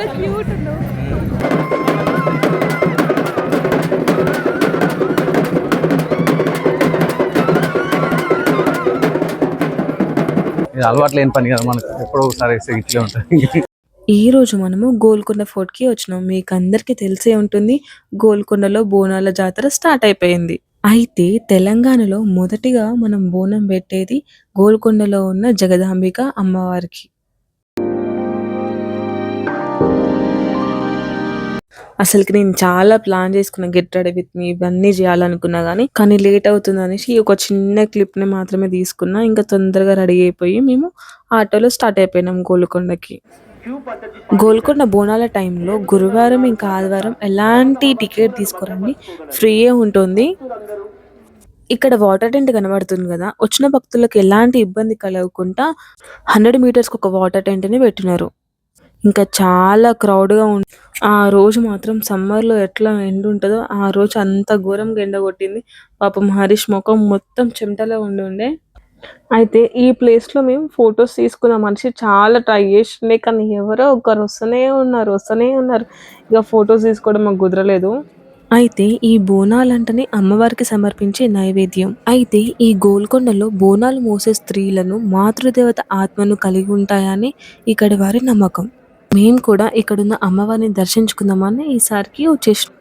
చాలా క్యూట్ ఉన్నావు. ఇది అలవాటు లేని పని కదా మనకు, ఎప్పుడో ఒకసారి వేస్తే ఇట్లే ఉంటుంది. ఈ రోజు మనము గోల్కొండ ఫోర్ట్ కి వచ్చినాం. మీకు అందరికీ తెలిసే ఉంటుంది, గోల్కొండలో బోనాల జాతర స్టార్ట్ అయిపోయింది. అయితే తెలంగాణలో మొదటిగా మనం బోనం పెట్టేది గోల్కొండలో ఉన్న జగదాంబిక అమ్మవారికి. అసలుకి నేను చాలా ప్లాన్ చేసుకున్నా, గెట్ రెడీ విత్ మీ ఇవన్నీ చేయాలనుకున్నా కానీ లేట్ అవుతుంది అనేసి ఒక చిన్న క్లిప్ ని మాత్రమే తీసుకున్నా. ఇంకా తొందరగా రెడీ అయిపోయి మేము ఆటోలో స్టార్ట్ అయిపోయినాం గోల్కొండకి. గోల్కొండ బోనాల టైంలో గురువారం ఇంకా ఆదివారం ఎలాంటి టికెట్ తీసుకోరండి, ఫ్రీయే ఉంటుంది. ఇక్కడ వాటర్ టెంట్ కనబడుతుంది కదా, వచ్చిన భక్తులకు ఎలాంటి ఇబ్బంది కలగకుండా 100 మీటర్స్కి ఒక వాటర్ టెంట్ ని పెట్టినారు. ఇంకా చాలా క్రౌడ్గా ఉంది. ఆ రోజు మాత్రం సమ్మర్లో ఎట్లా ఎండ ఉంటుందో ఆ రోజు అంత ఘోరంగా ఎండ కొట్టింది. పాపం హరీష్ ముఖం మొత్తం చెమటలో ఉండే. అయితే ఈ ప్లేస్లో మేము ఫొటోస్ తీసుకున్న మనిషి చాలా ట్రై చేస్తుండే, కానీ ఎవరో ఒకరు వస్తూనే ఉన్నారు. ఇక ఫొటోస్ తీసుకోవడం మాకు కుదరలేదు. అయితే ఈ బోనాలంటనే అమ్మవారికి సమర్పించే నైవేద్యం. అయితే ఈ గోల్కొండలో బోనాలు మోసే స్త్రీలను మాతృదేవత ఆత్మను కలిగి ఉంటాయని ఇక్కడి వారి నమ్మకం. మేము కూడా ఇక్కడున్న అమ్మవారిని దర్శించుకుందామని ఈసారికి వచ్చేసినాం.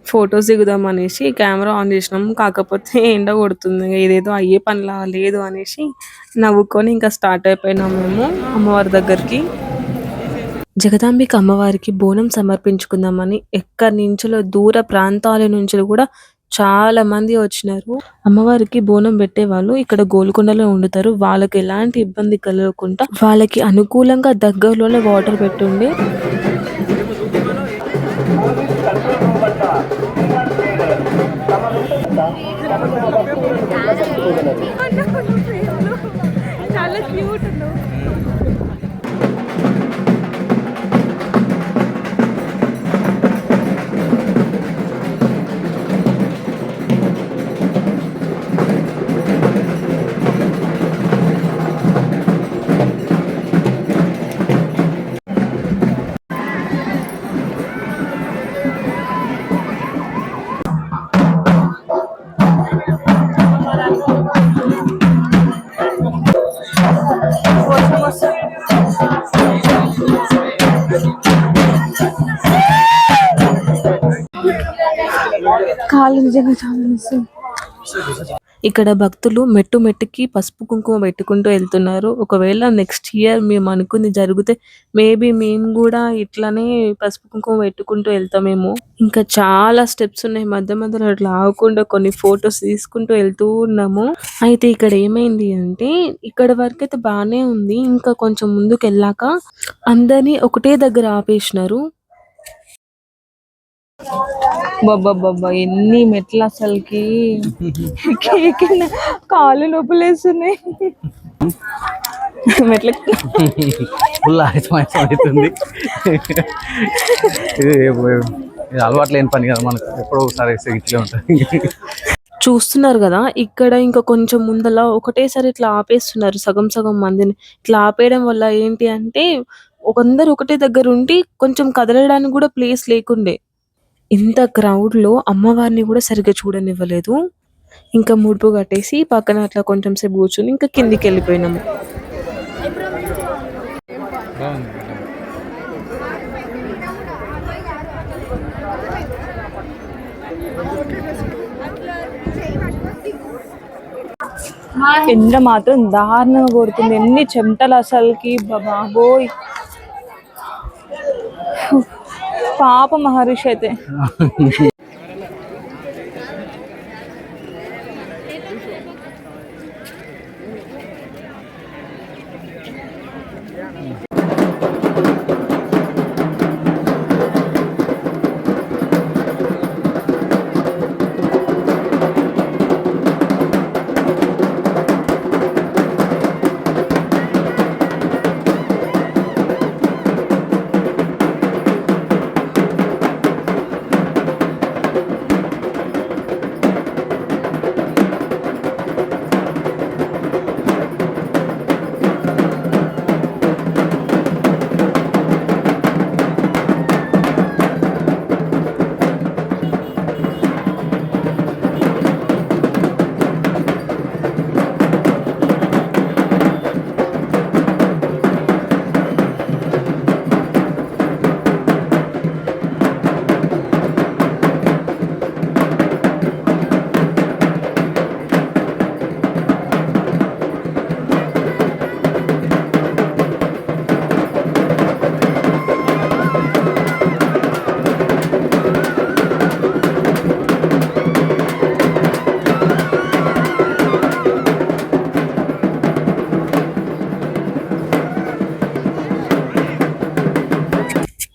ఫొటోస్ దిగుదాం అనేసి కెమెరా ఆన్ చేసినాం. కాకపోతే ఎండ కొడుతుంది, ఇదేదో అయ్యే పనిలా లేదు అనేసి నవ్వుకొని ఇంకా స్టార్ట్ అయిపోయినాం మేము అమ్మవారి దగ్గరికి. జగదాంబిక అమ్మవారికి బోనం సమర్పించుకుందామని ఎక్కడి నుంచో దూర ప్రాంతాల నుంచి కూడా చాలా మంది వచ్చినారు. అమ్మవారికి బోనం పెట్టే వాళ్ళు ఇక్కడ గోల్కొండలో వండుతారు. వాళ్ళకి ఎలాంటి ఇబ్బంది కలగకుండా వాళ్ళకి అనుకూలంగా దగ్గరలోనే వాటర్ పెట్టుండి. చాలా క్యూట్ ఉన్నావు. కాళ్ళు నిజంగా చాలా. ఇక్కడ భక్తులు మెట్టు మెట్టుకి పసుపు కుంకుమ పెట్టుకుంటూ వెళ్తున్నారు. ఒకవేళ నెక్స్ట్ ఇయర్ మేము అనుకుంది జరిగితే మేబీ మేము కూడా ఇట్లానే పసుపు కుంకుమ పెట్టుకుంటూ వెళ్తామేమో. ఇంకా చాలా స్టెప్స్ ఉన్నాయి, మధ్యలో అట్లా ఆగకుండా కొన్ని ఫొటోస్ తీసుకుంటూ వెళ్తూ ఉన్నాము. అయితే ఇక్కడ ఏమైంది అంటే ఇక్కడ వరకు అయితే బాగానే ఉంది, ఇంకా కొంచెం ముందుకు వెళ్ళాక అందరినీ ఒకటే దగ్గర ఆపేసినారు. బాబా ఎన్ని మెట్లు అసలుకి, కాళ్ళు నొప్పులేస్తున్నాయి మెట్ల. ఇది అలవాటు లేని పని కదా మనకు, ఎప్పుడో ఒకసారి వేస్తే ఇట్లే ఉంటుంది. చూస్తున్నారు కదా, ఇక్కడ ఇంకా కొంచెం ముందల ఒకటేసారి ఇట్లా ఆపేస్తున్నారు సగం సగం మందిని. ఇట్లా ఆపేయడం వల్ల ఏంటి అంటే ఒకందరు ఒకటే దగ్గర ఉండి కొంచెం కదలడానికి కూడా ప్లేస్ లేకుండే. ఇంత క్రౌడ్ లో అమ్మవారిని కూడా సరిగ్గా చూడనివ్వలేదు. ఇంకా ముడుపు కట్టేసి పక్కన అట్లా కొంచెం సేపు కూర్చొని ఇంకా కిందికి వెళ్ళిపోయినాము. ఎండ మాత్రం దారుణంగా కొడుతుంది, ఎన్ని చెమటలు అసలుకి బాబోయ్. పాప మహర్షి అయితే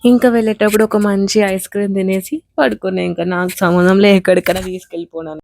ఇంకా వెళ్ళేటప్పుడు ఒక మంచి ఐస్ క్రీమ్ తినేసి పడుకున్నా. ఇంకా నాకు సంబంధం లే ఎక్కడికైనా తీసుకెళ్ళిపోనాను.